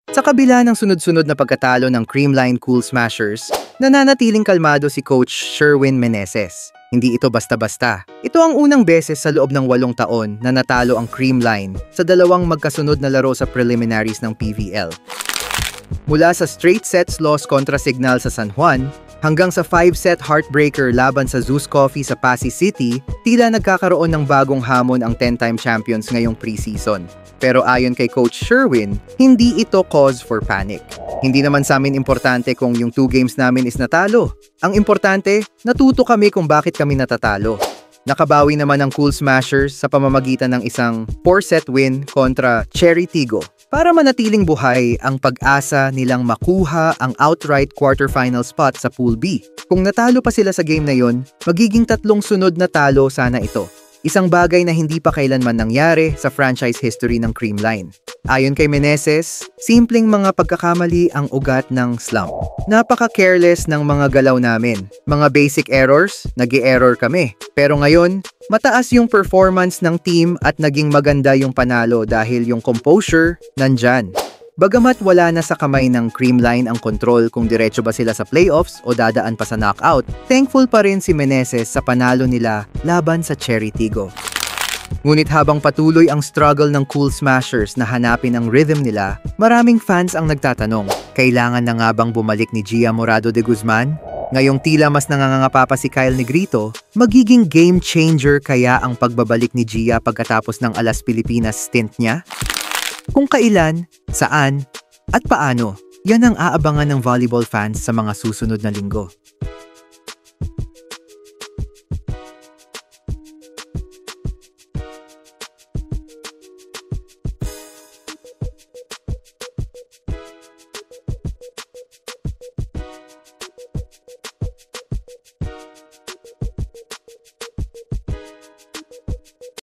Sa kabila ng sunod-sunod na pagkatalo ng Creamline Cool Smashers, nananatiling kalmado si Coach Sherwin Meneses. Hindi ito basta-basta. Ito ang unang beses sa loob ng 8 taon na natalo ang Creamline sa dalawang magkasunod na laro sa preliminaries ng PVL. Mula sa straight sets loss kontra Signal sa San Juan, hanggang sa 5-set heartbreaker laban sa Zeus Coffee sa Pasig City, tila nagkakaroon ng bagong hamon ang 10-time champions ngayong preseason. Pero ayon kay Coach Sherwin, hindi ito cause for panic. Hindi naman sa amin importante kung yung 2 games namin is natalo. Ang importante, natuto kami kung bakit kami natatalo. Nakabawi naman ang Cool Smashers sa pamamagitan ng isang 4-set win kontra Cherry Tigo para manatiling buhay ang pag-asa nilang makuha ang outright quarterfinal spot sa Pool B. Kung natalo pa sila sa game na yon, magiging 3 sunod na talo sana ito. Isang bagay na hindi pa kailanman nangyari sa franchise history ng Creamline. Ayon kay Meneses, simpleng mga pagkakamali ang ugat ng slump. Napaka-careless ng mga galaw namin. Mga basic errors, nag-e-error kami. Pero ngayon, mataas yung performance ng team at naging maganda yung panalo dahil yung composure nandyan. Bagamat wala na sa kamay ng Creamline ang control kung diretso ba sila sa playoffs o dadaan pa sa knockout, thankful pa rin si Meneses sa panalo nila laban sa Cherry Tigo. Ngunit habang patuloy ang struggle ng Cool Smashers na hanapin ang rhythm nila, maraming fans ang nagtatanong, kailangan na nga bang bumalik ni Gia Morado de Guzman? Ngayong tila mas nangangapa pa si Kyle Negrito, magiging game changer kaya ang pagbabalik ni Gia pagkatapos ng Alas Pilipinas stint niya? Kung kailan, saan, at paano, yan ang aabangan ng volleyball fans sa mga susunod na linggo.